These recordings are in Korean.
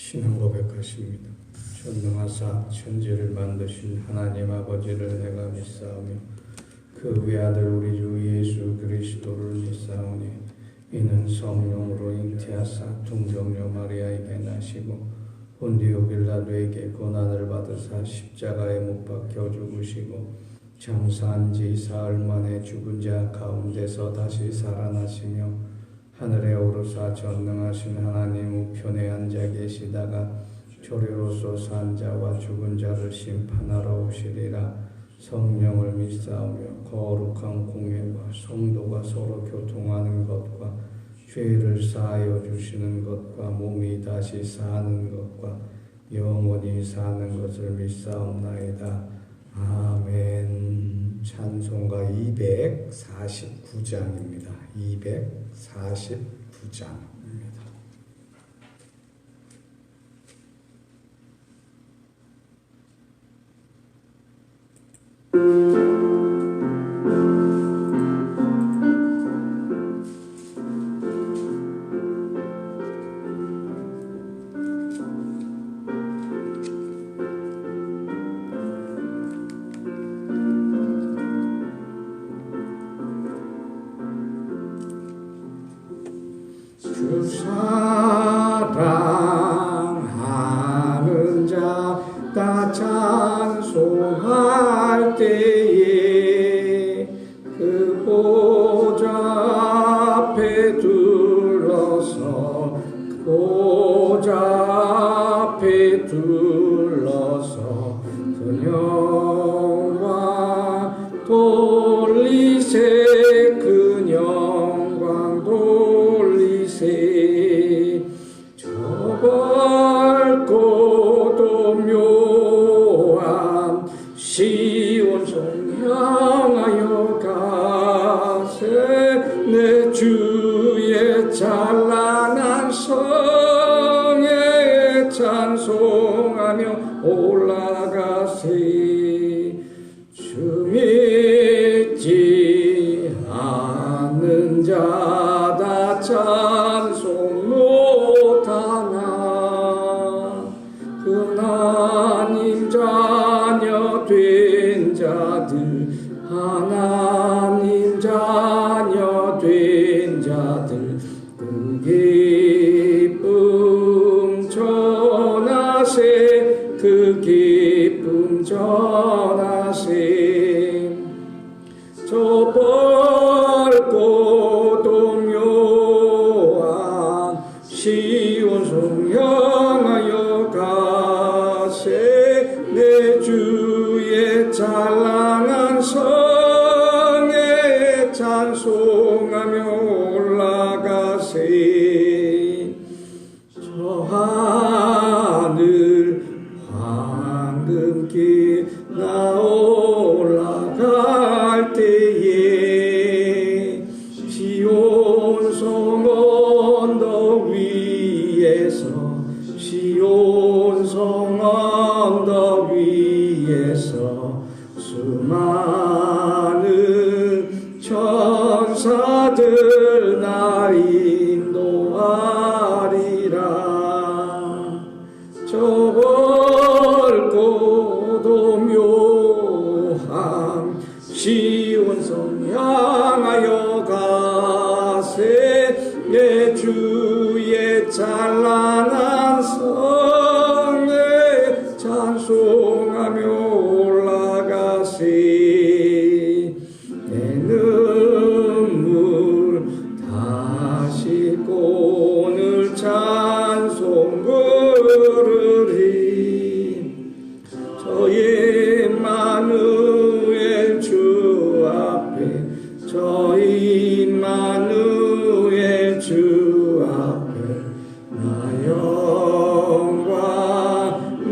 신앙 고백하십니다. 전능하사 천지를 만드신 하나님 아버지를 내가 믿사오며 그 외아들 우리 주 예수 그리스도를 믿사오니 이는 성령으로 잉태하사 동정녀 마리아에게 나시고 본디오 빌라도에게 고난을 받으사 십자가에 못 박혀 죽으시고 장사한 지 사흘 만에 죽은 자 가운데서 다시 살아나시며 하늘에 오르사 전능하신 하나님 우편에 앉아 계시다가 조리로서 산 자와 죽은 자를 심판하러 오시리라. 성령을 믿사오며 거룩한 공예와 성도가 서로 교통하는 것과 죄를 사하여 주시는 것과 몸이 다시 사는 것과 영원히 사는 것을 믿사옵나이다. 아멘. 찬송가 249장입니다. 249장입니다. 주 사랑하는 자 다 찬송할 때에 그 보좌 앞에 둘러서 그 보좌 앞에 둘러서 그 영광 돌리세 그 영광 돌리세 저 밝고도 묘한 시온성 향하여 가세 내 주의 찬란한 성에 찬송하며 올라가세 주 믿지 않는 자다 찬송 못하나 그 하나님 자녀 된 자들 하나님 자녀 된 자들 그 기쁨 전하세 그 기쁨 전하세 저 밝고도 묘한 시온성 향하여 가세 내 주의 찬란한 성에 찬송하며 올라가세 저 하늘 황금길 나 올라갈 때에 시온성 언덕 위에서 시온성 언덕 위에서 수많은 천사들 나 인도하리라. 저 밝고도 묘한 시온성 향하여 가세 내 주의 찬란한 성에 찬송하며 올라가세 내 눈물 다시 오늘 찬송 부르리 저 임마누엘 주 앞에 저 임마누엘 주 앞에 나 영광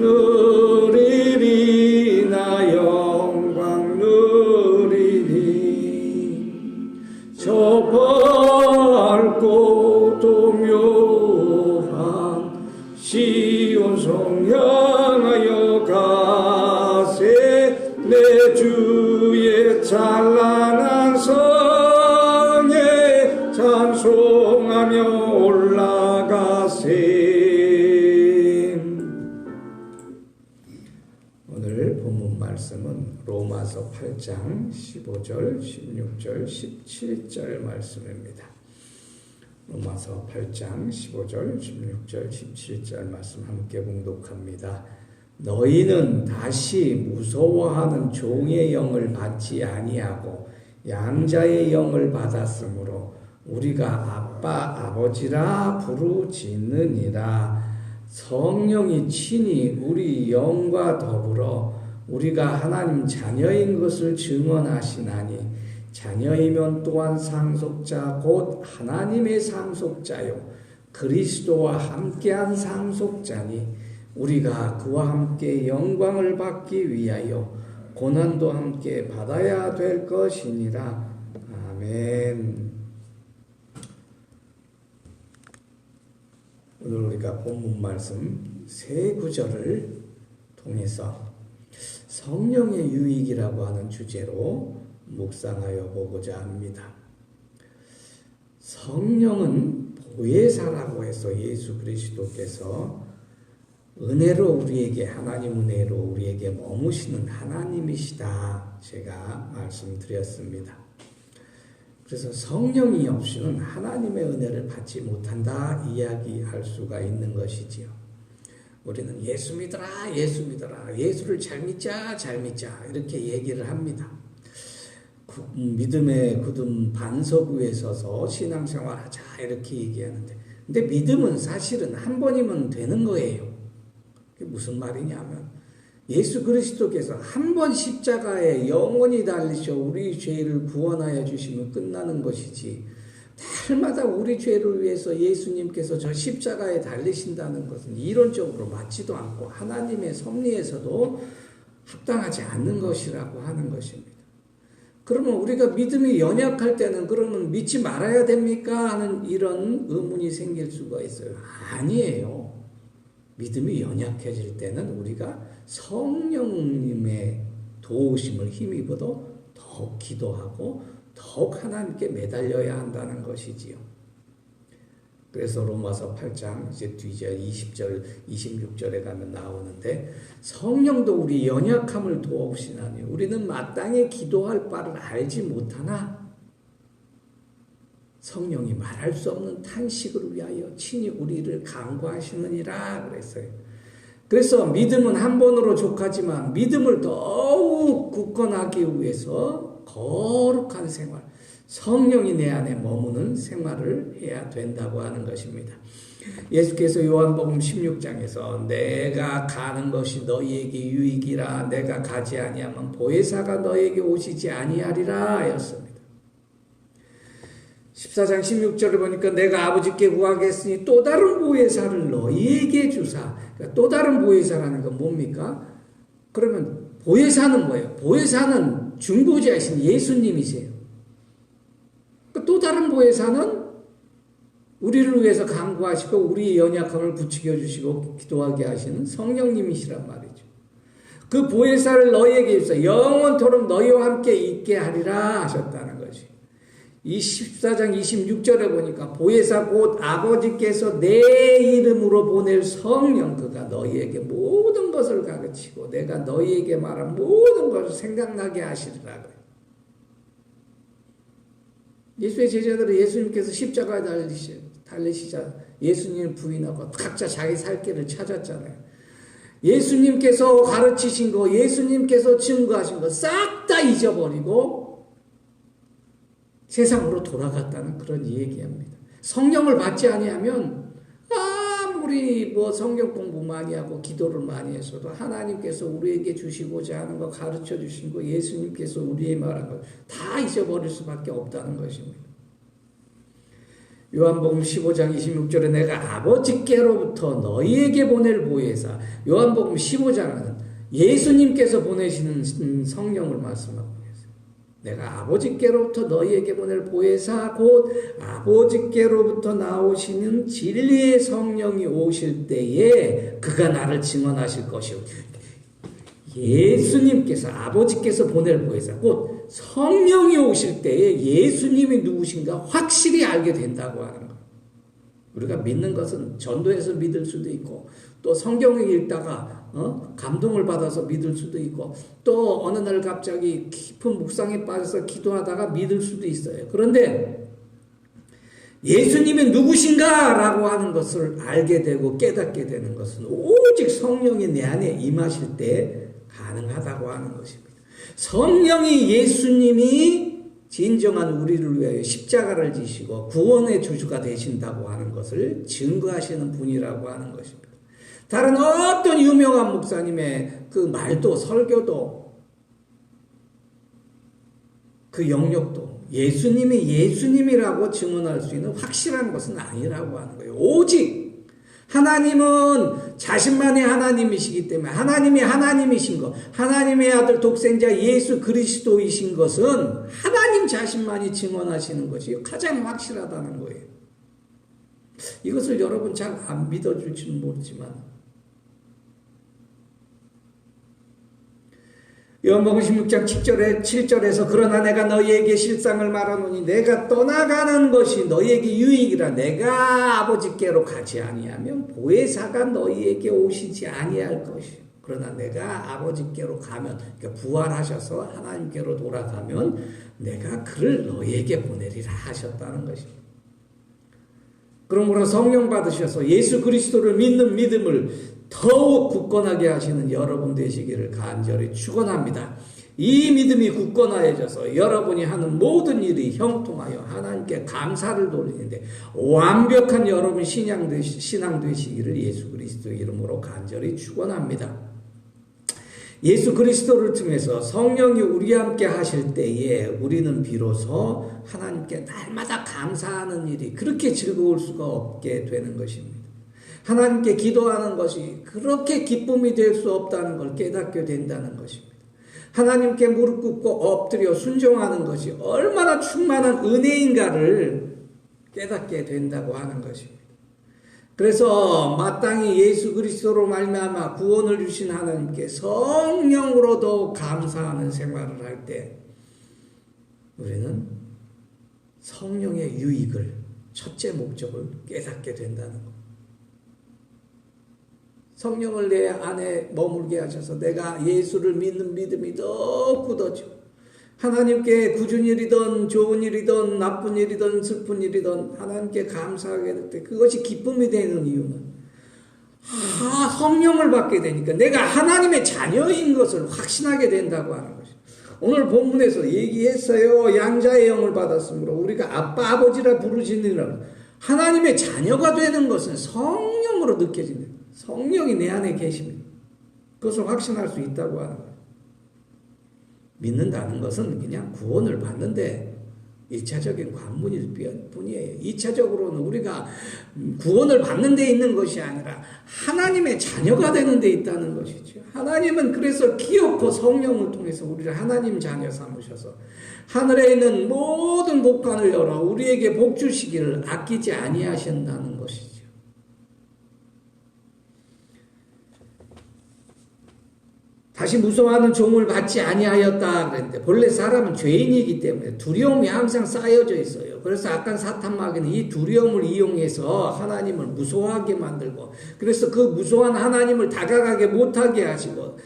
누리리 나 영광 누리리 저 밝고도 묘한 시온성 향하여 가세 내 주의 찬란한 성에 찬송하며 올라가세 로마서 8장 15절, 16절, 17절 말씀입니다. 로마서 8장 15절, 16절, 17절 말씀 함께 봉독합니다. 너희는 다시 무서워하는 종의 영을 받지 아니하고 양자의 영을 받았으므로 우리가 아빠 아버지라 부르짖느니라. 성령이 친히 우리 영과 더불어 우리가 하나님 자녀인 것을 증언하시나니 자녀이면 또한 상속자 곧 하나님의 상속자요 그리스도와 함께한 상속자니 우리가 그와 함께 영광을 받기 위하여 고난도 함께 받아야 될 것이니라. 아멘. 오늘 우리가 본문 말씀 세 구절을 통해서 성령의 유익이라고 하는 주제로 묵상하여 보고자 합니다. 성령은 보혜사라고 해서 예수 그리스도께서 은혜로 우리에게 하나님 은혜로 우리에게 머무시는 하나님이시다 제가 말씀드렸습니다. 그래서 성령이 없이는 하나님의 은혜를 받지 못한다 이야기할 수가 있는 것이지요. 우리는 예수 믿어라 예수 믿어라 예수를 잘 믿자 잘 믿자 이렇게 얘기를 합니다. 믿음의 굳은 반석 위에 서서 신앙생활하자 이렇게 얘기하는데 근데 믿음은 사실은 한 번이면 되는 거예요. 그게 무슨 말이냐면 예수 그리스도께서 한 번 십자가에 영원히 달리셔 우리 죄를 구원하여 주시면 끝나는 것이지 날마다 우리 죄를 위해서 예수님께서 저 십자가에 달리신다는 것은 이론적으로 맞지도 않고 하나님의 섭리에서도 합당하지 않는 것이라고 하는 것입니다. 그러면 우리가 믿음이 연약할 때는 그러면 믿지 말아야 됩니까? 하는 이런 의문이 생길 수가 있어요. 아니에요. 믿음이 연약해질 때는 우리가 성령님의 도우심을 힘입어도 더욱 기도하고 더욱 하나님께 매달려야 한다는 것이지요. 그래서 로마서 8장 이제 뒤절 20절 26절에 가면 나오는데 성령도 우리 연약함을 도우시나니 우리는 마땅히 기도할 바를 알지 못하나 성령이 말할 수 없는 탄식을 위하여 친히 우리를 간구하시느니라 그랬어요. 그래서 믿음은 한 번으로 족하지만 믿음을 더욱 굳건하기 위해서 거룩한 생활, 성령이 내 안에 머무는 생활을 해야 된다고 하는 것입니다. 예수께서 요한복음 16장에서 내가 가는 것이 너희에게 유익이라 내가 가지 아니하면 보혜사가 너희에게 오시지 아니하리라 하였습니다. 14장 16절을 보니까 내가 아버지께 구하겠으니 또 다른 보혜사를 너희에게 주사. 그러니까 또 다른 보혜사라는 건 뭡니까? 그러면 보혜사는 뭐예요? 보혜사는 중보자이신 예수님이세요. 그러니까 또 다른 보혜사는 우리를 위해서 간구하시고 우리의 연약함을 부추겨 주시고 기도하게 하시는 성령님이시란 말이죠. 그 보혜사를 너희에게 주사 영원토록 너희와 함께 있게 하리라 하셨다는 것이. 이 14장 26절에 보니까 보혜사 곧 아버지께서 내 이름으로 보낼 성령 그가 너희에게 모든 것을 가르치고 내가 너희에게 말한 모든 것을 생각나게 하시리라. 예수의 제자들은 예수님께서 십자가에 달리시자 예수님을 부인하고 각자 자기 살 길을 찾았잖아요. 예수님께서 가르치신 거 예수님께서 증거하신 거 싹 다 잊어버리고 세상으로 돌아갔다는 그런 얘기합니다. 성령을 받지 아니하면 아무리 성경 공부 많이 하고 기도를 많이 했어도 하나님께서 우리에게 주시고자 하는 거 가르쳐 주신 거 예수님께서 우리의 말한 거 다 잊어버릴 수밖에 없다는 것입니다. 요한복음 15장 26절에 내가 아버지께로부터 너희에게 보낼 보혜사 요한복음 15장은 예수님께서 보내시는 성령을 말씀하고 내가 아버지께로부터 너희에게 보낼 보혜사 곧 아버지께로부터 나오시는 진리의 성령이 오실 때에 그가 나를 증언하실 것이요. 예수님께서 아버지께서 보낼 보혜사 곧 성령이 오실 때에 예수님이 누구신가 확실히 알게 된다고 하는 것. 우리가 믿는 것은 전도해서 믿을 수도 있고 또 성경을 읽다가 감동을 받아서 믿을 수도 있고 또 어느 날 갑자기 깊은 묵상에 빠져서 기도하다가 믿을 수도 있어요. 그런데 예수님이 누구신가 라고 하는 것을 알게 되고 깨닫게 되는 것은 오직 성령이 내 안에 임하실 때 가능하다고 하는 것입니다. 성령이 예수님이 진정한 우리를 위하여 십자가를 지시고 구원의 주주가 되신다고 하는 것을 증거하시는 분이라고 하는 것입니다. 다른 어떤 유명한 목사님의 그 말도 설교도 그 영역도 예수님이 예수님이라고 증언할 수 있는 확실한 것은 아니라고 하는 거예요. 오직 하나님은 자신만의 하나님이시기 때문에 하나님이 하나님이신 것, 하나님의 아들 독생자 예수 그리스도이신 것은 하나님 자신만이 증언하시는 것이 가장 확실하다는 거예요. 이것을 여러분 잘 안 믿어줄지는 모르지만 요한복음 16장 7절에서 그러나 내가 너희에게 실상을 말하노니 내가 떠나가는 것이 너희에게 유익이라 내가 아버지께로 가지 아니하면 보혜사가 너희에게 오시지 아니할 것이요 그러나 내가 아버지께로 가면 그러니까 부활하셔서 하나님께로 돌아가면 내가 그를 너희에게 보내리라 하셨다는 것입니다. 그러므로 성령 받으셔서 예수 그리스도를 믿는 믿음을 더욱 굳건하게 하시는 여러분 되시기를 간절히 축원합니다. 이 믿음이 굳건하여져서 여러분이 하는 모든 일이 형통하여 하나님께 감사를 돌리는데 완벽한 여러분 신앙 되시기를 예수 그리스도 이름으로 간절히 축원합니다. 예수 그리스도를 통해서 성령이 우리와 함께 하실 때에 우리는 비로소 하나님께 날마다 감사하는 일이 그렇게 즐거울 수가 없게 되는 것입니다. 하나님께 기도하는 것이 그렇게 기쁨이 될 수 없다는 걸 깨닫게 된다는 것입니다. 하나님께 무릎 꿇고 엎드려 순종하는 것이 얼마나 충만한 은혜인가를 깨닫게 된다고 하는 것입니다. 그래서 마땅히 예수 그리스도로 말미암아 구원을 주신 하나님께 성령으로도 감사하는 생활을 할 때 우리는 성령의 유익을 첫째 목적을 깨닫게 된다는 것. 성령을 내 안에 머물게 하셔서 내가 예수를 믿는 믿음이 더 굳어지고 하나님께 굳은 일이든 좋은 일이든 나쁜 일이든 슬픈 일이든 하나님께 감사하게 될 때 그것이 기쁨이 되는 이유는 성령을 받게 되니까 내가 하나님의 자녀인 것을 확신하게 된다고 하는 것이죠. 오늘 본문에서 얘기했어요. 양자의 영을 받았으므로 우리가 아빠 아버지라 부르시느니라. 하나님의 자녀가 되는 것은 성령으로 느껴집니다. 성령이 내 안에 계십니다. 그것을 확신할 수 있다고 하는 거예요. 믿는다는 것은 그냥 구원을 받는데 1차적인 관문일 뿐이에요. 2차적으로는 우리가 구원을 받는 데 있는 것이 아니라 하나님의 자녀가 되는 데 있다는 것이죠. 하나님은 그래서 기어코 성령을 통해서 우리를 하나님 자녀 삼으셔서 하늘에 있는 모든 복관을 열어 우리에게 복 주시기를 아끼지 아니하신다는 것이죠. 다시 무서워하는 종을 받지 아니하였다 그랬는데 본래 사람은 죄인이기 때문에 두려움이 항상 쌓여져 있어요. 그래서 악한 사탄 마귀는 이 두려움을 이용해서 하나님을 무서워하게 만들고 그래서 그 무서워한 하나님을 다가가게 못하게 하시고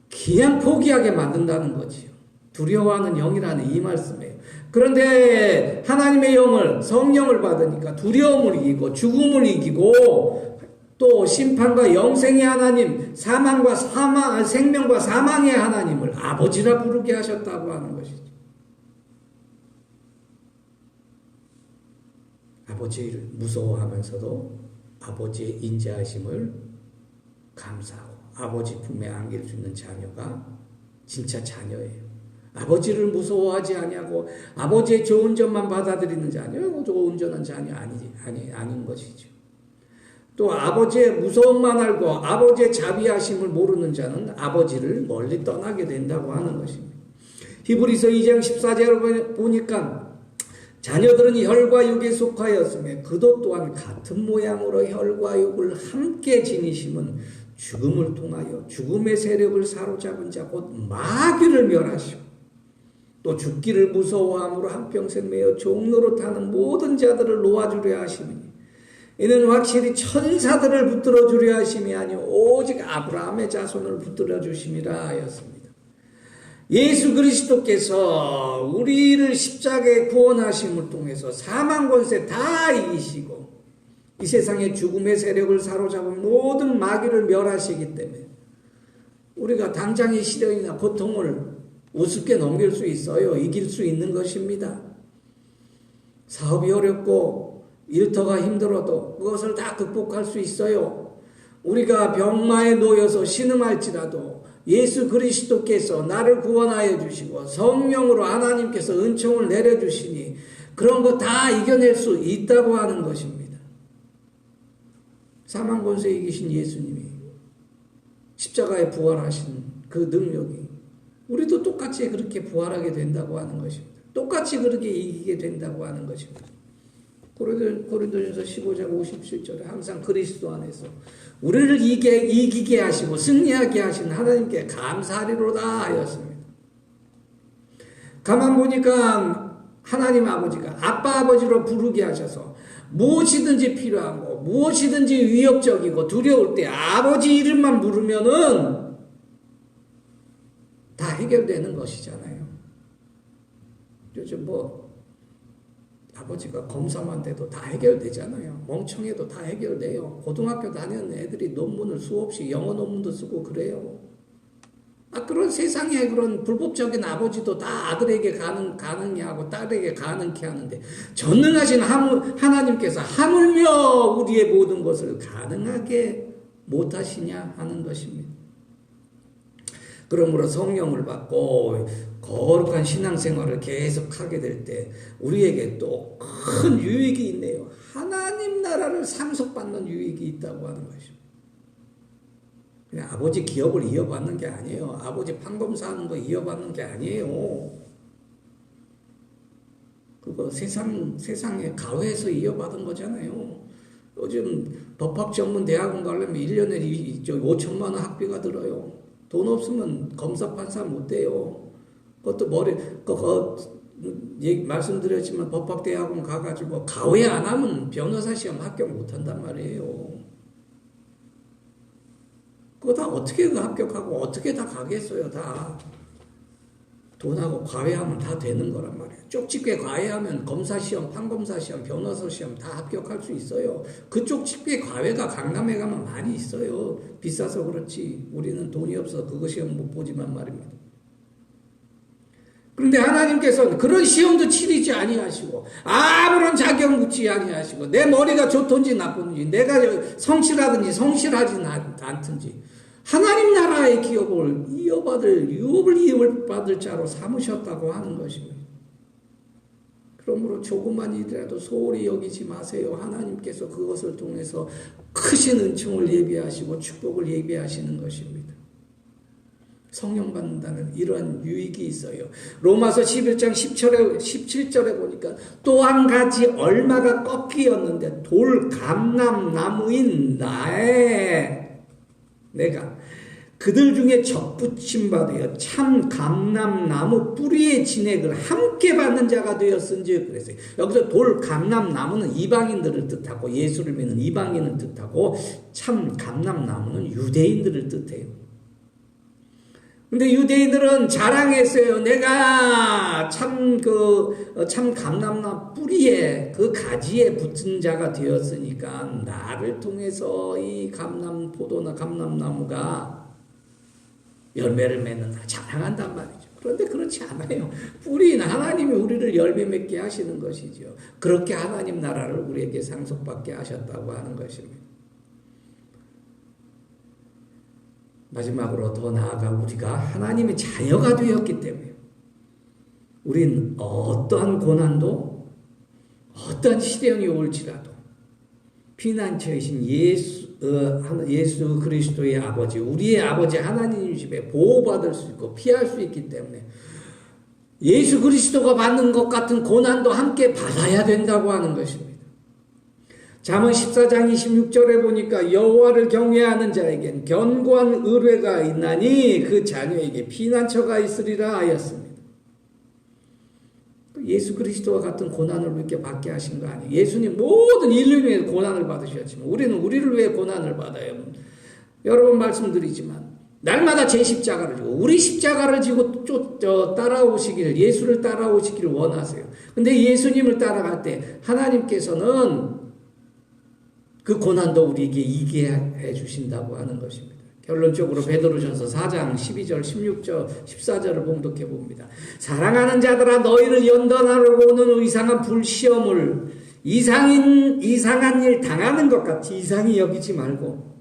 그냥 포기하게 만든다는 거지요. 두려워하는 영이라는 이 말씀이에요. 그런데 하나님의 영을 성령을 받으니까 두려움을 이기고 죽음을 이기고 또 심판과 영생의 하나님, 생명과 사망의 하나님을 아버지라 부르게 하셨다고 하는 것이죠. 아버지를 무서워하면서도 아버지의 인자하심을 감사하고 아버지 품에 안길 수 있는 자녀가 진짜 자녀예요. 아버지를 무서워하지 아니하고 아버지의 좋은 점만 받아들이는 자녀, 좋은 점은 자녀 아닌 것이죠. 또 아버지의 무서움만 알고 아버지의 자비하심을 모르는 자는 아버지를 멀리 떠나게 된다고 하는 것입니다. 히브리서 2장 14절을 보니까 자녀들은 혈과 육에 속하였으며 그도 또한 같은 모양으로 혈과 육을 함께 지니심은 죽음을 통하여 죽음의 세력을 사로잡은 자 곧 마귀를 멸하시고 또 죽기를 무서워함으로 한평생 매여 종로로 타는 모든 자들을 놓아주려 하시니 이는 확실히 천사들을 붙들어 주려 하심이 아니요 오직 아브라함의 자손을 붙들어 주심이라 하였습니다. 예수 그리스도께서 우리를 십자가에 구원하심을 통해서 사망 권세 다 이기시고 이 세상의 죽음의 세력을 사로잡은 모든 마귀를 멸하시기 때문에 우리가 당장의 시련이나 고통을 우습게 넘길 수 있어요. 이길 수 있는 것입니다. 사업이 어렵고 일터가 힘들어도 그것을 다 극복할 수 있어요. 우리가 병마에 놓여서 신음할지라도 예수 그리스도께서 나를 구원하여 주시고 성령으로 하나님께서 은총을 내려주시니 그런 거 다 이겨낼 수 있다고 하는 것입니다. 사망 권세 이기신 예수님이 십자가에 부활하신 그 능력이 우리도 똑같이 그렇게 부활하게 된다고 하는 것입니다. 똑같이 그렇게 이기게 된다고 하는 것입니다. 고린도전서 15장 57절에 항상 그리스도 안에서 우리를 이기게 하시고 승리하게 하신 하나님께 감사하리로다 하였습니다. 가만 보니까 하나님 아버지가 아빠 아버지로 부르게 하셔서 무엇이든지 필요한 거 무엇이든지 위협적이고 두려울 때 아버지 이름만 부르면은 다 해결되는 것이잖아요. 요즘 아버지가 검사만 돼도 다 해결되잖아요. 멍청해도 다 해결돼요. 고등학교 다니는 애들이 논문을 수없이 영어 논문도 쓰고 그래요. 그런 세상에 그런 불법적인 아버지도 다 아들에게 가능히 하고 딸에게 가능케 하는데 전능하신 하나님께서 하물며 우리의 모든 것을 가능하게 못하시냐 하는 것입니다. 그러므로 성령을 받고 거룩한 신앙생활을 계속하게 될 때 우리에게 또 큰 유익이 있네요. 하나님 나라를 상속받는 유익이 있다고 하는 것입니다. 그냥 아버지 기업을 이어받는 게 아니에요. 아버지 판검사하는 거 이어받는 게 아니에요. 그거 세상에 가회에서 이어받은 거잖아요. 요즘 법학 전문 대학원 가려면 1년에 5천만 원 학비가 들어요. 돈 없으면 검사 판사 못 돼요. 그것도 말씀드렸지만 법학대학원 가가지고 가회 안 하면 변호사 시험 합격 못 한단 말이에요. 그거 다 어떻게 합격하고 어떻게 다 가겠어요. 다 돈하고 과외하면 다 되는 거란 말이에요. 쪽집게 과외하면 검사 시험, 판검사 시험, 변호사 시험 다 합격할 수 있어요. 그 쪽집게 과외가 강남에 가면 많이 있어요. 비싸서 그렇지 우리는 돈이 없어서 그거 시험 못 보지만 말입니다. 그런데 하나님께서는 그런 시험도 치르지 아니하시고 아무런 자격 묻지 아니하시고 내 머리가 좋든지 나쁜지 내가 성실하든지 성실하지 않든지 하나님 나라의 기업을 유업을 이어받을 자로 삼으셨다고 하는 것입니다. 그러므로 조그만 일이라도 소홀히 여기지 마세요. 하나님께서 그것을 통해서 크신 은총을 예비하시고 축복을 예비하시는 것입니다. 성령 받는다는 이러한 유익이 있어요. 로마서 11장 17절에 보니까 또 한 가지 얼마가 꺾이었는데 돌 감람나무인 내가 그들 중에 접붙임 받으여 참 감람나무 뿌리의 진액을 함께 받는 자가 되었은지 그랬어요. 여기서 돌 감람나무는 이방인들을 뜻하고 예수를 믿는 이방인을 뜻하고 참 감람나무는 유대인들을 뜻해요. 근데 유대인들은 자랑했어요. 내가 참 감람나무 뿌리에 그 가지에 붙은 자가 되었으니까 나를 통해서 이 포도나 감람나무가 열매를 맺는다 자랑한단 말이죠. 그런데 그렇지 않아요. 뿌리는 하나님이 우리를 열매 맺게 하시는 것이죠. 그렇게 하나님 나라를 우리에게 상속받게 하셨다고 하는 것입니다. 마지막으로 더 나아가 우리가 하나님의 자녀가 되었기 때문에 우린 어떠한 고난도 어떠한 시련이 올지라도 피난처이신 예수 그리스도의 아버지 우리의 아버지 하나님 집에 보호받을 수 있고 피할 수 있기 때문에 예수 그리스도가 받는 것 같은 고난도 함께 받아야 된다고 하는 것입니다. 잠언 14장 26절에 보니까 여호와를 경외하는 자에겐 견고한 의뢰가 있나니 그 자녀에게 피난처가 있으리라 하였습니다. 예수 그리스도와 같은 고난을 우리에게 받게 하신 거 아니에요. 예수님 모든 인류를 위해 고난을 받으셨지만 우리는 우리를 위해 고난을 받아요. 여러 번 말씀드리지만 날마다 제 십자가를 지고 우리 십자가를 지고 따라오시기를, 예수를 따라오시기를 원하세요. 근데 예수님을 따라갈 때 하나님께서는 그 고난도 우리에게 이기게 해 주신다고 하는 것입니다. 결론적으로 베드로전서 4장 12절, 16절, 14절을 봉독해 봅니다. 사랑하는 자들아, 너희를 연단하려고 오는 이상한 불시험을 이상한 일 당하는 것 같이 이상히 여기지 말고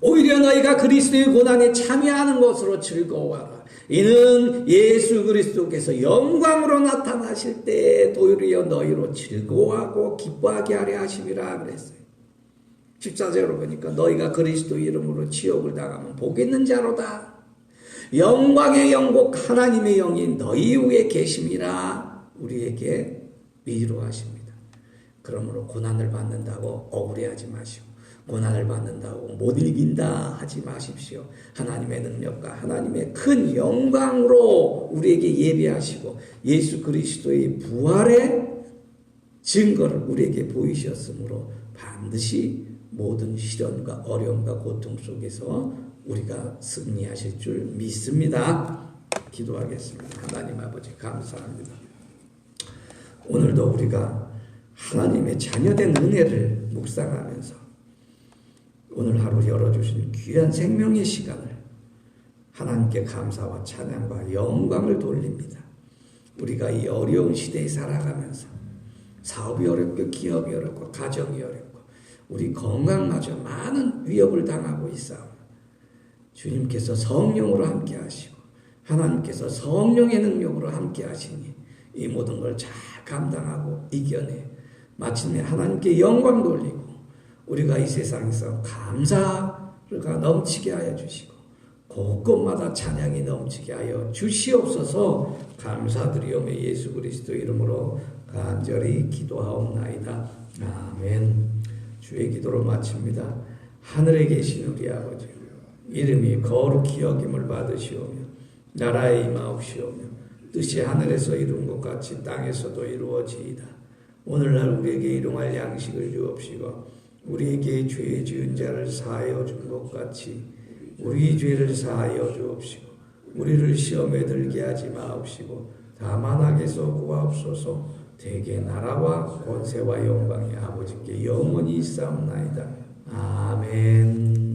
오히려 너희가 그리스도의 고난에 참여하는 것으로 즐거워하라. 이는 예수 그리스도께서 영광으로 나타나실 때 도리어 너희로 즐거워하고 기뻐하게 하려 하심이라 그랬어요. 14절로 보니까 너희가 그리스도 이름으로 지옥을 당하면 복 있는 자로다. 영광의 영국 하나님의 영이 너희 위에 계심이라 우리에게 위로하십니다. 그러므로 고난을 받는다고 억울해하지 마시고 고난을 받는다고 못 이긴다 하지 마십시오. 하나님의 능력과 하나님의 큰 영광으로 우리에게 예비하시고 예수 그리스도의 부활의 증거를 우리에게 보이셨으므로 반드시 모든 시련과 어려움과 고통 속에서 우리가 승리하실 줄 믿습니다. 기도하겠습니다. 하나님 아버지 감사합니다. 오늘도 우리가 하나님의 자녀된 은혜를 묵상하면서 오늘 하루 열어주신 귀한 생명의 시간을 하나님께 감사와 찬양과 영광을 돌립니다. 우리가 이 어려운 시대에 살아가면서 사업이 어렵고 기업이 어렵고 가정이 어렵고 우리 건강마저 많은 위협을 당하고 있사오니 주님께서 성령으로 함께 하시고 하나님께서 성령의 능력으로 함께 하시니 이 모든 걸 잘 감당하고 이겨내 마침내 하나님께 영광 돌리고 우리가 이 세상에서 감사가 넘치게 하여 주시고 곳곳마다 찬양이 넘치게 하여 주시옵소서. 감사드리오며 예수 그리스도 이름으로 간절히 기도하옵나이다. 아멘. 주의 기도로 마칩니다. 하늘에 계신 우리 아버지, 이름이 거룩히 여김을 받으시오며 나라에 임하옵시오며 뜻이 하늘에서 이룬 것 같이 땅에서도 이루어지이다. 오늘날 우리에게 일용할 양식을 주옵시고 우리에게 죄 지은 자를 사하여 준 것 같이 우리 죄를 사하여 주옵시고 우리를 시험에 들게 하지 마옵시고 다만 악에서 구하옵소서. 대개 나라와 권세와 영광이 아버지께 영원히 있사옵나이다. 아멘.